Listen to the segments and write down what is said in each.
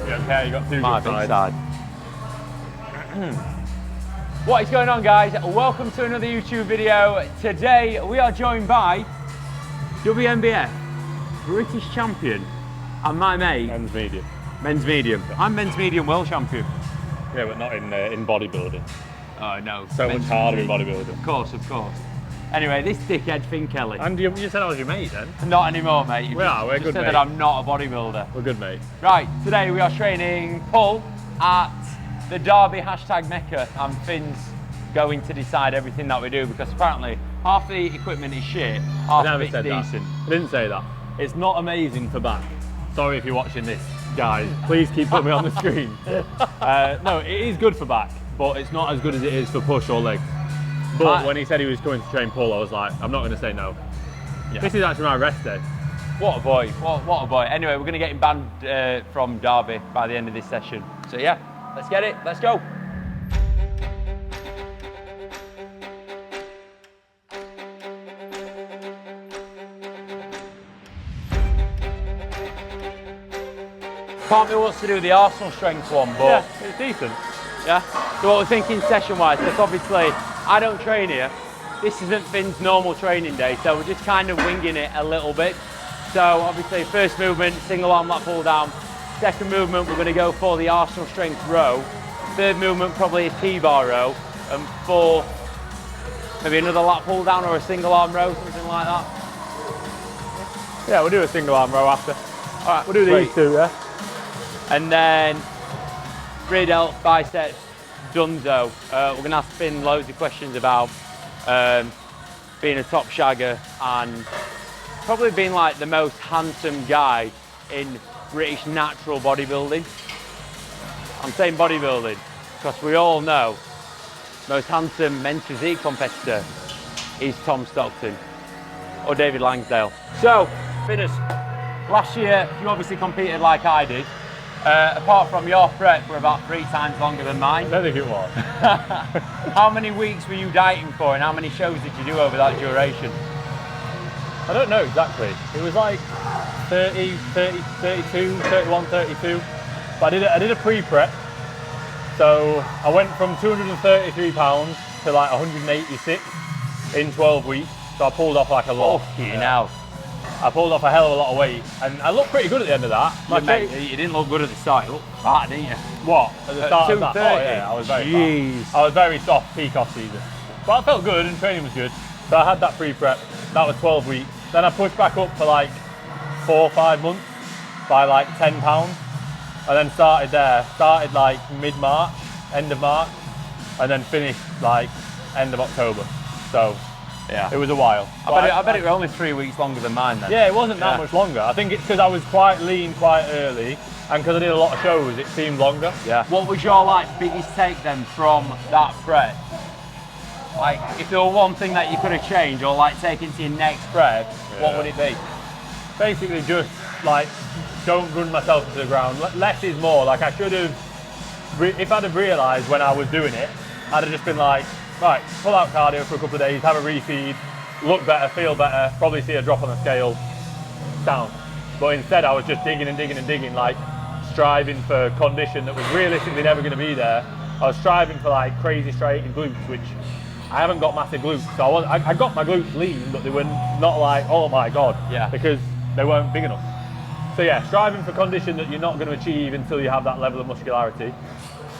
Okay, you got two My good big sides. side. What is going on, guys? Welcome to another YouTube video. Today we are joined by WNBF British champion and my mate. Men's medium. Men's medium. I'm men's medium world champion. Yeah, but not in bodybuilding. Oh no. So much men's harder in medium. bodybuilding. Of course, of course. Anyway, this dickhead Finley Kelly. And you said I was your mate then? Not anymore, mate. You We're just good, said mate. that I'm not a bodybuilder. We're good, mate. Right, today we are training pull at the Derby hashtag Mecca, and Finn's going to decide everything that we do because apparently half the equipment is shit, half of it's decent. I didn't say that. It's not amazing for back. Sorry if you're watching this, guys. Please keep putting me on the screen. No, it is good for back, but it's not as good as it is for push or legs. But when he said he was going to train pull, I was like, I'm not going to say no. Yeah. This is actually my rest day. What a boy, what a boy. Anyway, we're going to get him banned from Derby by the end of this session. So yeah, let's get it, let's go. Part of me wants to do the Arsenal strength one, but yeah, it's decent. Yeah. So what we're thinking session-wise, because obviously I don't train here. This isn't Finn's normal training day, so we're just kind of winging it a little bit. So obviously first movement, single arm lat pull down. Second movement, we're going to go for the Arsenal strength row. Third movement, probably a T-bar row. And fourth, maybe another lat pull down or a single arm row, something like that. Yeah, we'll do a single arm row after. All right, we'll do these two, yeah? And then rear delt, biceps, dunzo. We're going to ask Finn loads of questions about being a top shagger and probably being like the most handsome guy in British natural bodybuilding. I'm saying bodybuilding because we all know most handsome men's physique competitor is Tom Stockton or David Langsdale. So, Finners, last year you obviously competed like I did. Apart from your prep were about 3 times longer than mine. I don't think it was. How many weeks were you dieting for and how many shows did you do over that duration? I don't know exactly. It was like 30, 30, 32, 31, 32. But I did a pre-prep. So I went from 233 pounds to like 186 in 12 weeks. So I pulled off like a lot. I pulled off a hell of a lot of weight, and I looked pretty good at the end of that. You didn't look good at the start, you looked fat, didn't you? What? At the start of that? 230? Oh yeah, I was very fat. I was very soft peak off season. But I felt good and training was good. So I had that pre-prep, that was 12 weeks. Then I pushed back up for like 4 or 5 months by like 10 pounds. And then started like mid-March, end of March, and then finished like end of October. So yeah, it was a while. I bet it were only 3 weeks longer than mine then. Yeah, it wasn't that much longer. I think it's because I was quite lean quite early, and because I did a lot of shows, it seemed longer. Yeah. What was your like biggest take then from that prep? Like, if there were one thing that you could have changed or like taken to your next prep, what would it be? Basically, just like don't run myself into the ground. Less is more. Like I should have, if I'd have realised when I was doing it, I'd have just been like, right, pull out cardio for a couple of days, have a refeed, look better, feel better, probably see a drop on the scale, down. But instead I was just digging and digging and digging, like striving for condition that was realistically never going to be there. I was striving for like crazy striated glutes, which I haven't got massive glutes. So I got my glutes lean, but they were not like, oh my God, because they weren't big enough. So yeah, striving for condition that you're not going to achieve until you have that level of muscularity.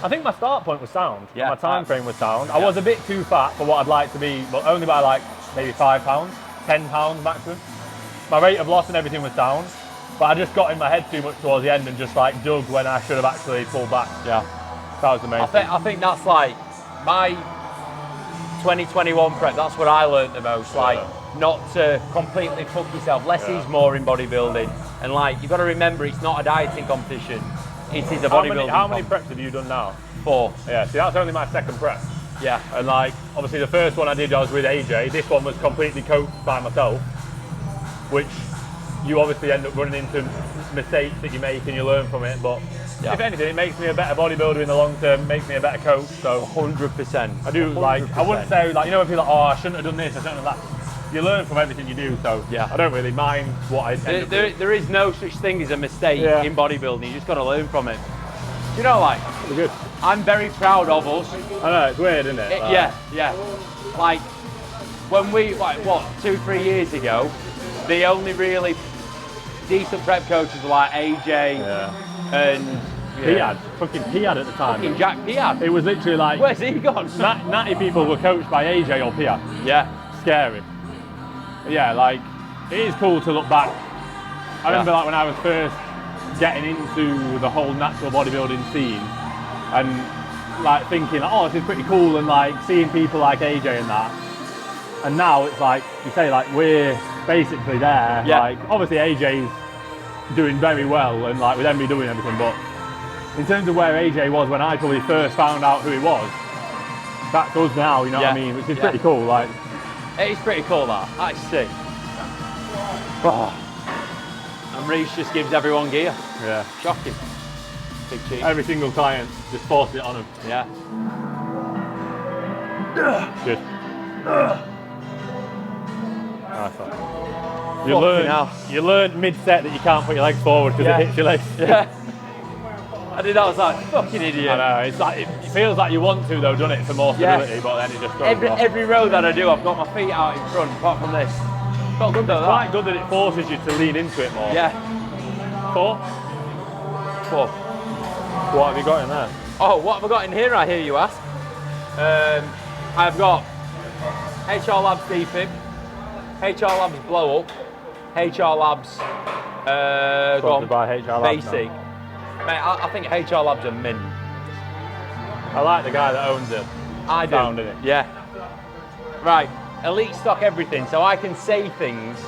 I think my start point was sound. Yeah, my time frame was sound. I was a bit too fat for what I'd like to be, but only by like maybe 5 pounds, 10 pounds maximum. My rate of loss and everything was sound, but I just got in my head too much towards the end and just like dug when I should have actually pulled back. Yeah, that was the main thing. I think that's like my 2021 prep. That's what I learned the most. Like not to completely fuck yourself. Less is more in bodybuilding, and like you've got to remember it's not a dieting competition. It is a bodybuilding. How many preps have you done now? 4. Yeah, see that's only my second prep. Yeah. And like, obviously the first one I did, I was with AJ. This one was completely coached by myself, which you obviously end up running into mistakes that you make and you learn from it. But if anything, it makes me a better bodybuilder in the long term, makes me a better coach. So 100%. I do 100%. Like, I wouldn't say like, you know when people are like, oh, I shouldn't have done this, I shouldn't have done that. You learn from everything you do, so yeah, I don't really mind what I end up doing. There is no such thing as a mistake in bodybuilding. You just got to learn from it. You know, like, Pretty good. I'm very proud of us. I know, it's weird, isn't it? Like, Yeah. Like, when we, like, what, 2-3 years ago, the only really decent prep coaches were like AJ and Piad. Fucking Piad at the time. fucking Jack Piad. It was literally like, Where's he gone? 90 people were coached by AJ or Piad. Yeah. Scary. Yeah, like, it is cool to look back. I remember like when I was first getting into the whole natural bodybuilding scene and like thinking, oh, this is pretty cool, and like seeing people like AJ and that. And now it's like, you say, like, we're basically there. Yeah. Like, obviously AJ's doing very well and like with MB doing everything, but in terms of where AJ was when I probably first found out who he was, that's us now, you know what I mean? Which is pretty cool. Like, it is pretty cool, that. That's sick. Oh. And Reece just gives everyone gear. yeah. Shocking. Big cheat. Every single client just forces it on them. Yeah. Good. Nice one. You learn mid-set that you can't put your legs forward because it hits your legs. Yeah. I did that, I was like, fucking idiot. I know, it's like, it feels like you want to though, doesn't it, for more stability, but then it just goes off. Every row that I do, I've got my feet out in front, apart from this. Felt good though, It's quite good that it forces you to lean into it more. Yeah. 4? What have you got in there? Oh, what have I got in here, I hear you ask? I've got HR Labs defib, HR Labs blow up, HR Labs Sponsored by HR Labs basic. now. Mate, I think HR Labs are mint. I like the guy that owns it. I do. Sound in it. Yeah. Right, elite stock everything, so I can say things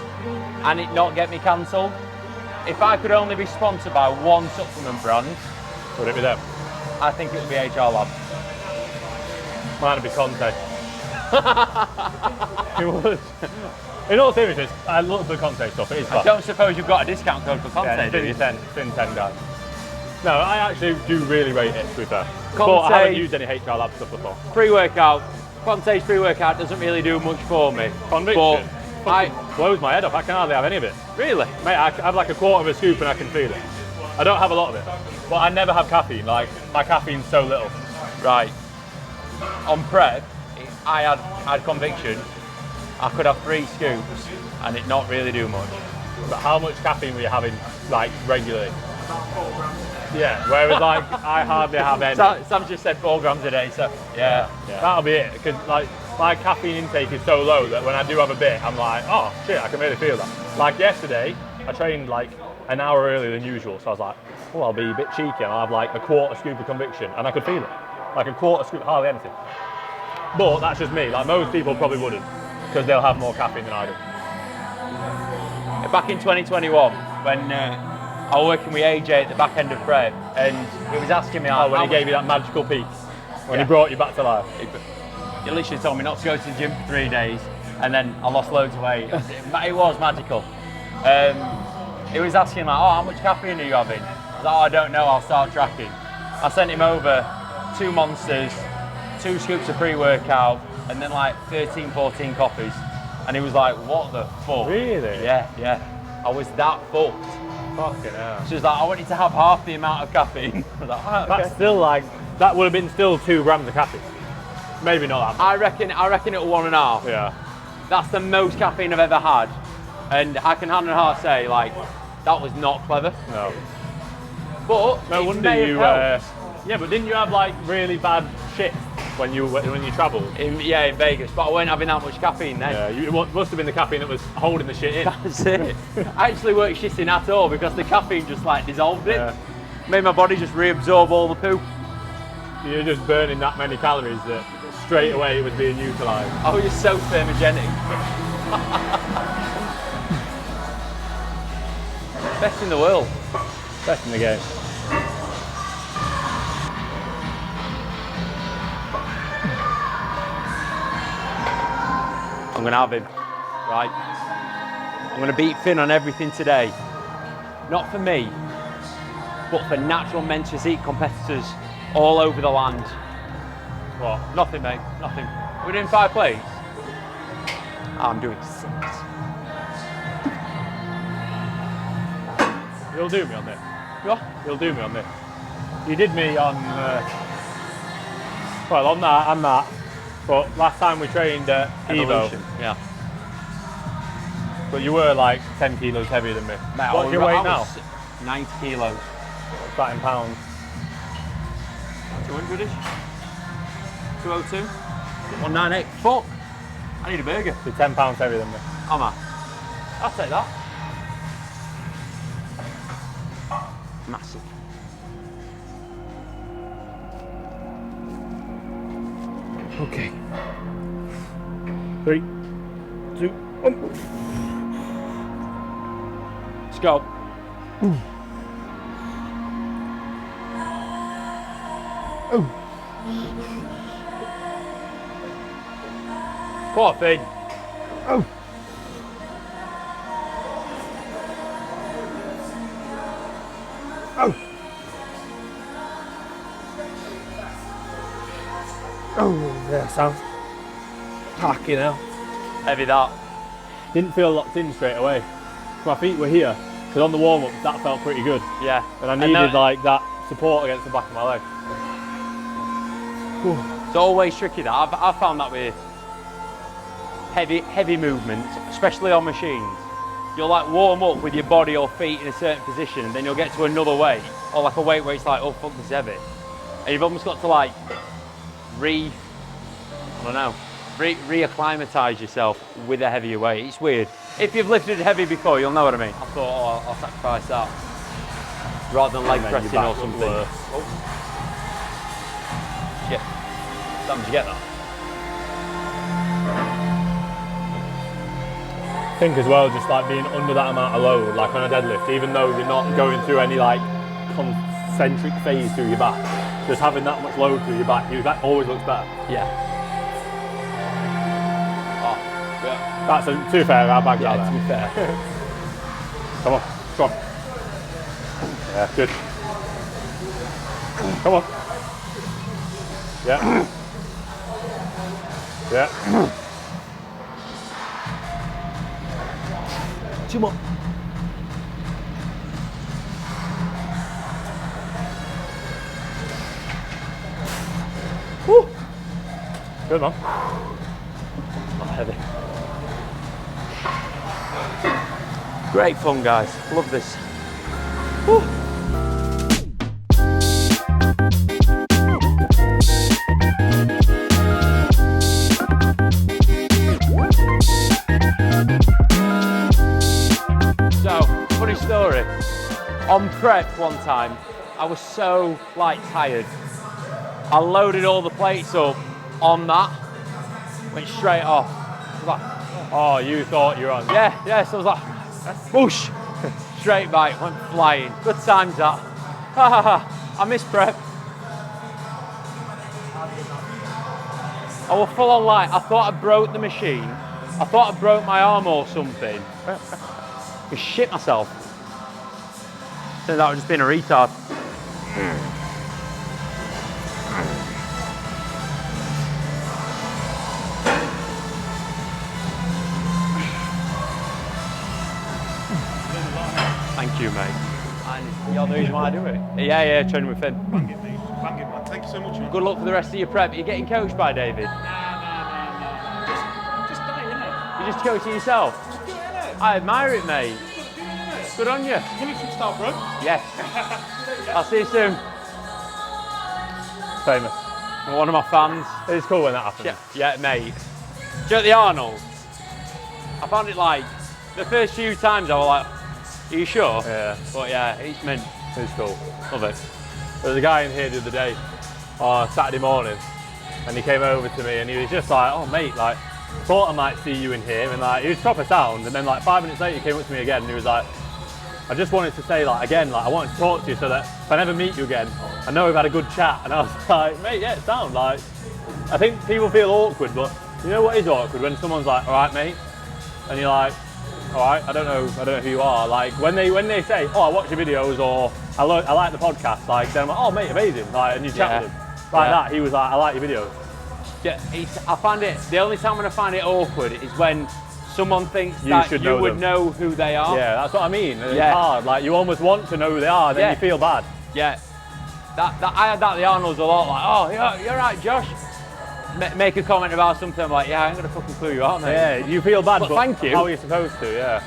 and it not get me cancelled. If I could only be sponsored by one supplement brand, Would it be them? I think it would be HR Labs. Might be Conte. It would. In all seriousness, I love the Conte stuff. It is I fun. don't suppose you've got a discount code for Conte, Yeah, do you? it's in 10 guys. No, I actually do really rate it, to be fair. But Conte- I haven't used any HR Lab stuff before. Pre-workout. Conte's pre-workout doesn't really do much for me. Conviction. But I Blows my head off. I can hardly have any of it. really. Mate, I have like a quarter of a scoop and I can feel it. I don't have a lot of it. But I never have caffeine. Like, my caffeine's so little. Right. On prep, I had conviction. I could have 3 scoops and it not really do much. But how much caffeine were you having, like, regularly? Yeah, whereas like, I hardly have any. Sam just said 4 grams a day, so yeah. That'll be it. Because like, my caffeine intake is so low that when I do have a bit, I'm like, oh shit, I can really feel that. Like yesterday, I trained like an hour earlier than usual, so I was like, oh, I'll be a bit cheeky and I'll have like a quarter scoop of conviction, and I could feel it. Like a quarter scoop, hardly anything. But that's just me. Like most people probably wouldn't, because they'll have more caffeine than I do. Back in 2021, when I was working with AJ at the back end of prep, and he was asking me, Oh, when he gave you that magical peak, when he brought you back to life. He literally told me not to go to the gym for 3 days, and then I lost loads of weight. It was magical. He was asking like, oh, how much caffeine are you having? I was like, oh, I don't know, I'll start tracking. I sent him over 2 monsters, 2 scoops of pre-workout, and then like 13, 14 coffees. And he was like, what the fuck? Really? Yeah. I was that fucked. Fucking hell. She was like, I want you to have half the amount of caffeine. I was like, oh, okay. That's still like, that would have been still 2 grams of caffeine. Maybe not that much. I reckon it was 1.5. Yeah. That's the most caffeine I've ever had. And I can hand on heart say, like, that was not clever. No. But No it wonder may have you. helped. Yeah, but didn't you have like really bad shit when you travelled? In Vegas, but I weren't having that much caffeine then. Yeah, it must have been the caffeine that was holding the shit in. That's it. I actually weren't shitting at all because the caffeine just like dissolved it. Yeah. Made my body just reabsorb all the poo. You're just burning that many calories that straight away it was being utilised. Oh, you're so thermogenic. Best in the world. Best in the game. I'm gonna have him, right? I'm gonna beat Finn on everything today. Not for me, but for natural men's physique competitors all over the land. What? Nothing, mate, nothing. We're doing 5 plates. I'm doing 6. You'll do me on this. What? You'll do me on this. You did me on, well, on that and that. But last time we trained at Evolution. Evo, Yeah. but you were like 10 kilos heavier than me. Mate, What's your weight now? 90 kilos. What's that in pounds? 200-ish? 202? 198. Fuck! I need a burger. You're 10 pounds heavier than me. Am I? I'll take that. Massive. Okay. 3, 2, 1. Let's go. Poor Finn. Oh. Oh. Oh, yeah, sounds tacky now. Heavy that. Didn't feel locked in straight away. My feet were here, because on the warm-up that felt pretty good. Yeah. And I needed like that support against the back of my leg. It's always tricky that. I've found that with heavy movements, especially on machines. You'll like warm up with your body or feet in a certain position, and then you'll get to another weight, or like a weight where it's like, oh fuck, this is heavy. And you've almost got to like reacclimatise yourself with a heavier weight. It's weird. If you've lifted heavy before, you'll know what I mean. I thought, oh, I'll sacrifice that rather than leg pressing or something. Oh. Yeah. Did you get that? I think as well, just like being under that amount of load, like on a deadlift, even though you're not going through any like concentric phase through your back, just having that much load through your back always looks better. Yeah. Oh, yeah. That's too fair, our bags out Yeah, there. to be fair. Come on, strong. Yeah, good. Come on. Yeah. Yeah. 2 more. Woo. Good man. Not heavy. Great fun, guys. Love this. Woo. So, funny story. On prep one time, I was so like tired. I loaded all the plates up on that, went straight off. I was like, Oh, you thought you were on. yeah, so I was like, whoosh, straight bike, went flying. Good times that. Ha ha ha, I missed prep. I was full on like, I thought I broke the machine. I thought I broke my arm or something. I shit myself. Turns out I was just being a retard. Thank you, mate. And you're the reason why I do it. Yeah, training with Finn. Bang it, mate. Bang it, man. Thank you so much, man. Good luck for the rest of your prep. You're getting coached by David. Nah. Just die, innit? You're just coaching yourself. Just do it, innit? I admire it, mate. Just do it, innit? Good on you. Military style, bro. Yes. I'll see you soon. Famous. One of my fans. It's cool when that happens. Yeah, mate. Do you know the Arnold? I found it like, the first few times I was like, are you sure? Yeah. But yeah, it's mint. It's cool. Love it. There was a guy in here the other day, Saturday morning, and he came over to me and he was just like, oh mate, like, thought I might see you in here, and like, he was proper sound, and then like 5 minutes later he came up to me again and he was like, I just wanted to say like, again, like I wanted to talk to you so that if I never meet you again, I know we've had a good chat. And I was like, mate, yeah, it sounds like, I think people feel awkward, but you know what is awkward? When someone's like, all right mate, and you're like, all right, I don't know who you are. Like when they say, oh, I watch your videos, or I like the podcast, like then I'm like, oh mate, amazing, like, and you chat with him. Like that, he was like, I like your videos. Yeah, I find it, the only time when I find it awkward is when someone thinks that you would know who they are. Yeah, that's what I mean. It's hard, like you almost want to know who they are, then you feel bad. Yeah. I had that at the Arnold's a lot, like, oh, you're right, Josh. Make a comment about something, I'm like, yeah, I ain't gonna fucking clue you out, mate. Yeah, you feel bad, but thank you. how are you supposed to, yeah.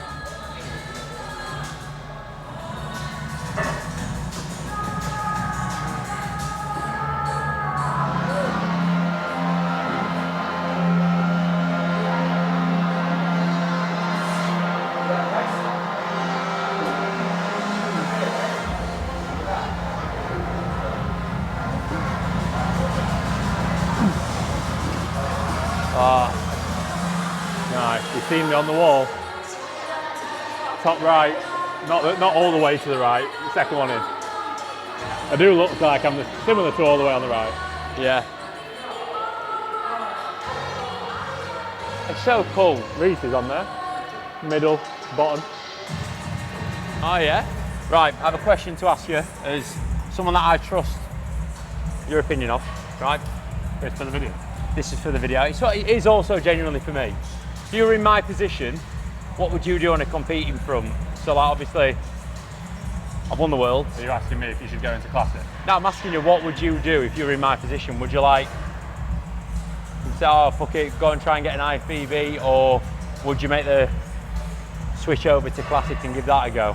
Nice, you've seen me on the wall. Top right, not all the way to the right, the second one in. I do look like I'm similar to all the way on the right. Yeah. It's so cool. Reese is on there, middle, bottom. Oh yeah? Right, I have a question to ask you as someone that I trust your opinion of, right? It's for the video. This is for the video. It is also genuinely for me. If you were in my position, what would you do on a competing front? So like obviously, I've won the world. Are you asking me if you should go into classic? No, I'm asking you, what would you do if you were in my position? Would you like say, oh fuck it, go and try and get an IFBB, or would you make the switch over to classic and give that a go?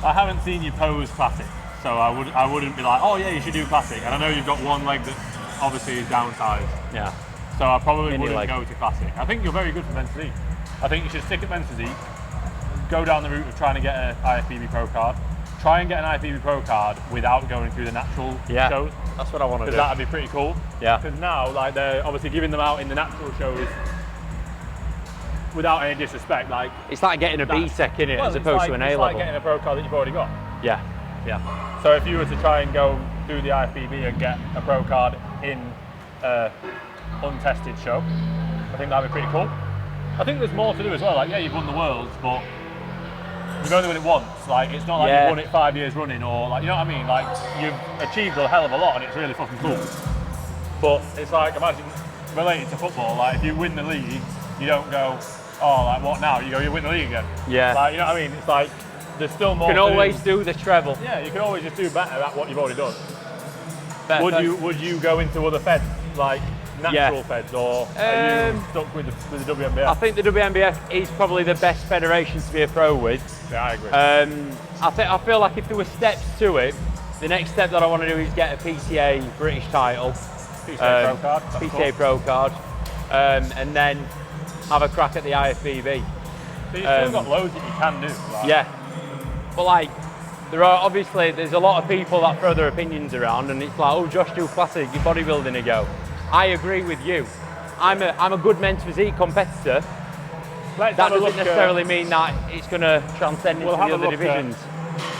I haven't seen you pose classic, so I wouldn't be like, oh yeah, you should do classic. And I know you've got one leg that obviously is downsized. Yeah. So I probably Mini wouldn't leg. go to classic. I think you're very good for men's physique. I think you should stick at men's physique, go down the route of trying to get an IFBB Pro card, try and get an IFBB Pro card without going through the natural shows. That's what I want to do. Because that'd be pretty cool. Yeah. Because now, like, they're obviously giving them out in the natural shows without any disrespect. Like, it's like getting a B-Tech in it as opposed to an A-level. It's like getting a Pro card that you've already got. Yeah, yeah. So if you were to try and go do the IFBB and get a Pro card in untested show, I think that'd be pretty cool. I think there's more to do as well. Like, yeah, you've won the Worlds, but you've only won it once. Like, it's not like you've won it 5 years running, or like, you know what I mean? Like, you've achieved a hell of a lot, and it's really fucking cool. But it's like, imagine related to football. Like, if you win the league, you don't go, oh, like what now? You go, you win the league again. Yeah. Like, you know what I mean? It's like there's still more. You can always do the treble. Yeah, you can always just do better at what you've already done. Better. Would you go into other feds, like natural feds, or are you stuck with the WNBF? I think the WNBF is probably the best federation to be a pro with. Yeah, I agree. I feel like if there were steps to it, the next step that I want to do is get a PCA British title, PCA Pro card, PCA Pro card, and then have a crack at the IFBB. So you've still got loads that you can do. Like. Yeah, but like, there's a lot of people that throw their opinions around, and it's like, oh, Josh, do classic, you bodybuilding a go. I agree with you. I'm a good men's physique competitor. That doesn't necessarily mean that it's going to transcend into the other divisions.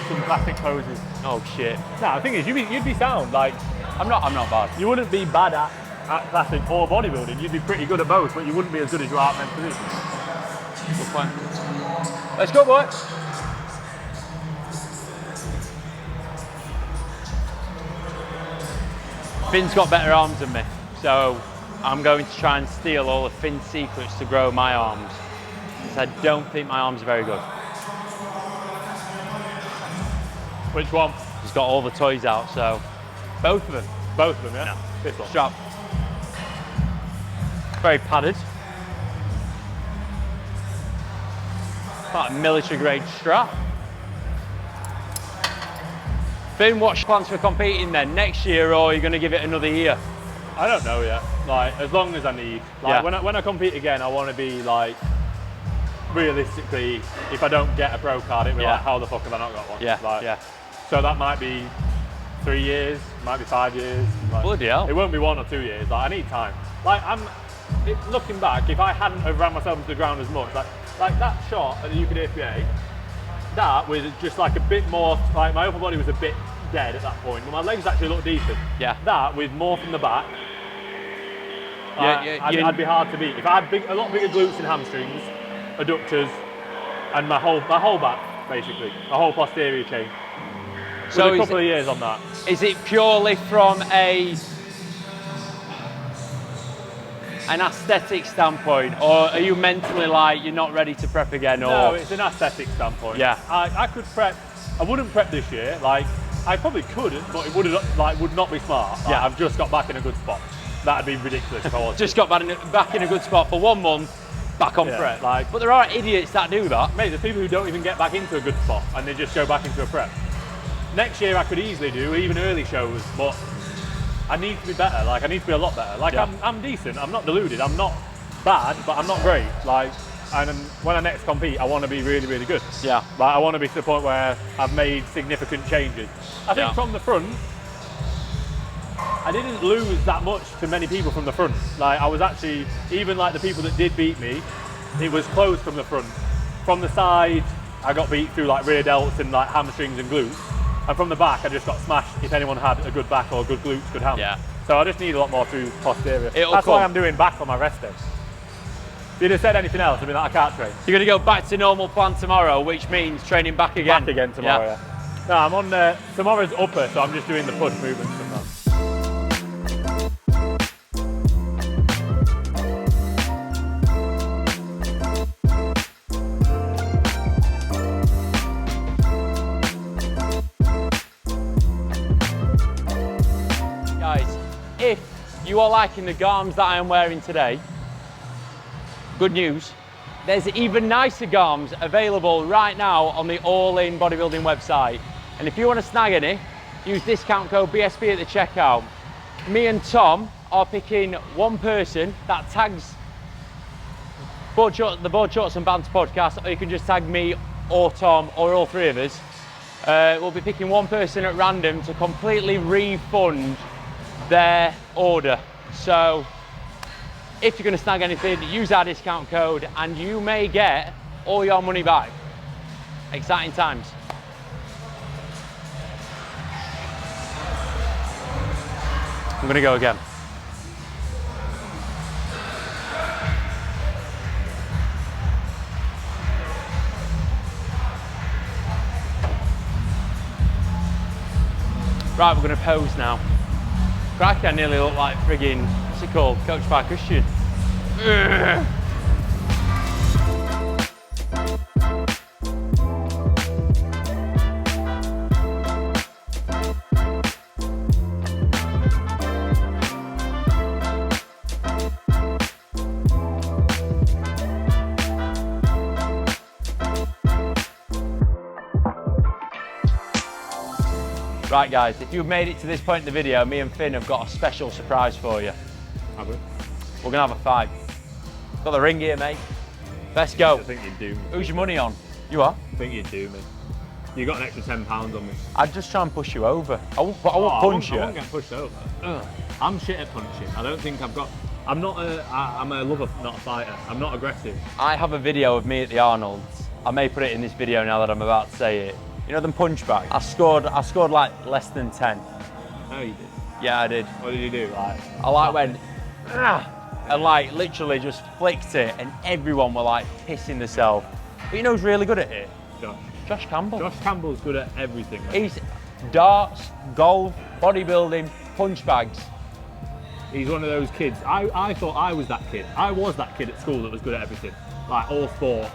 Some classic poses. Oh shit. No, the thing is, you'd be sound. Like, I'm not bad. you wouldn't be bad at classic or bodybuilding. You'd be pretty good at both, but you wouldn't be as good as you are at men's physique. Good point. Let's go, boy. Finn's got better arms than me, so I'm going to try and steal all of Finn's secrets to grow my arms, because I don't think my arms are very good. Which one? He's got all the toys out, so. Both of them. Both of them, yeah? No. This one. Strap. Very padded. Like a military grade strap. Finn, what's your plans for competing then? Next year, or are you going to give it another year? I don't know yet. Like, as long as I need. Like, when I compete again, I want to be like, realistically, if I don't get a pro card, it'll be like, how the fuck have I not got one? Yeah, like, so that might be 3 years, might be 5 years. Like, bloody hell. It won't be 1 or 2 years. Like, I need time. Like, looking back, if I hadn't have ran myself into the ground as much, like that shot at the UKDFBA, that was just like a bit more, like my upper body was a bit dead at that point, but my legs actually looked decent. Yeah. That with more from the back, I'd be hard to beat. If I had a lot bigger glutes and hamstrings, adductors, and my whole back, basically, my whole posterior chain. So with a couple of years on that. Is it purely from an aesthetic standpoint, or are you mentally like you're not ready to prep again? Or? No, it's an aesthetic standpoint. Yeah. I could prep. I wouldn't prep this year. Like, I probably could, but it would not be smart. Like, Yeah. I've just got back in a good spot. That'd be ridiculous if I was. Just got back in a good spot for 1 month, back on Yeah, prep. like- But there are idiots that do that. Mate, there's people who don't even get back into a good spot and they just go back into a prep. Next year I could easily do even early shows, but I need to be better. Like I need to be a lot better. Like Yeah. I'm decent. I'm not deluded. I'm not bad, but I'm not great. Like, and when I next compete, I want to be really, really good. Yeah. Like I want to be to the point where I've made significant changes. I think Yeah. from the front, I didn't lose that much to many people from the front. Like I was actually, even like the people that did beat me, it was close from the front. From the side, I got beat through like rear delts and like hamstrings and glutes. And from the back, I just got smashed if anyone had a good back or good glutes, good hammer. Yeah. So I just need a lot more through posterior. It'll That's come. why I'm doing back on my rest day. If you'd have said anything else, I'd be like, I can't train. You're going to go back to normal plan tomorrow, which means training back again. Back again tomorrow, yeah. No, I'm on, tomorrow's upper, so I'm just doing the push movements from that. Guys, if you are liking the garms that I am wearing today, good news, there's even nicer garms available right now on the All In Bodybuilding website. And if you want to snag any, use discount code BSB at the checkout. Me and Tom are picking one person that tags the Board Shorts and Banter podcast, or you can just tag me or Tom or all three of us. We'll be picking one person at random to completely refund their order. So if you're going to snag anything, use our discount code and you may get all your money back. Exciting times. I'm going to go again. Right, we're going to pose now. Crikey, I nearly look like friggin', what's it called? Coach by Christian. Ugh. Right guys, if you've made it to this point in the video, me and Finn have got a special surprise for you. Have we? We're gonna have a fight. Got the ring here, mate. Let's go. I think you'd do me. Who's your money on? You are? I think you'd do me. You got an extra £10 on me. I'd just try and push you over. I won't punch I you. won't get pushed over. Ugh. I'm shit at punching. I don't think I've got. I'm a lover, not a fighter. I'm not aggressive. I have a video of me at the Arnold's. I may put it in this video now that I'm about to say it. You know them punch bags? I scored like less than 10. Oh, you did? Yeah, I did. What did you do? Like, I like went, and like literally just flicked it and everyone were like pissing themselves. But you know who's really good at it? Josh Campbell. Josh Campbell's good at everything. Mate. He's darts, golf, bodybuilding, punch bags. He's one of those kids. I thought I was that kid. I was that kid at school that was good at everything. Like all sports.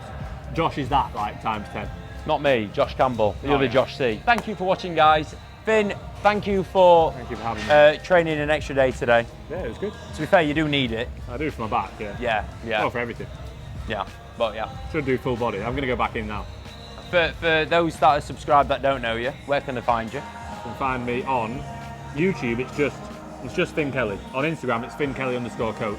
Josh is that, like, times 10. Not me, Josh Campbell, the other yeah. Josh C. Thank you for watching, guys. Finn, thank you for having me. training an extra day today. Yeah, it was good. To be fair, you do need it. I do for my back, yeah. Yeah. Well, for everything. Yeah, but yeah. Should do full body. I'm going to go back in now. For those that are subscribed that don't know you, where can they find you? You can find me on YouTube. It's just Finn Kelly. On Instagram, it's Finn Kelly_coach.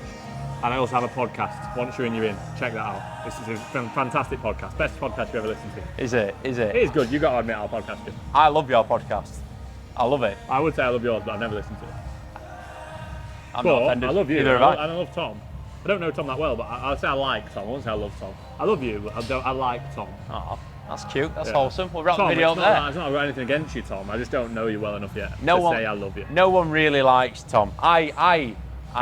And I also have a podcast. Once you're in, check that out. This is a fantastic podcast. Best podcast you've ever listened to. Is it? It is good. You've got to admit our podcast is. I love your podcast. I love it. I would say I love yours, but I've never listened to it. I'm But not offended. I love you. Either And have I. I love Tom. I don't know Tom that well, but I'll say I like Tom. I won't say I love Tom. I love you, but I like Tom. Oh, that's cute. That's Yeah. wholesome. We'll wrap Tom, the video up it's there. not got anything against you, Tom. I just don't know you well enough yet to say I love you. No one really likes Tom. I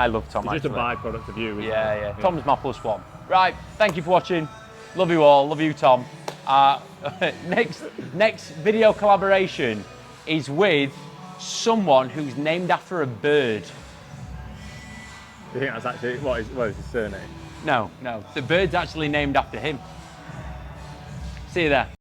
love Tom. It's just a actually. byproduct of you. Isn't Yeah. it? Tom's my +1. Right, thank you for watching. Love you all. Love you, Tom. Next video collaboration is with someone who's named after a bird. Do you think that's actually what is his surname? No, the bird's actually named after him. See you there.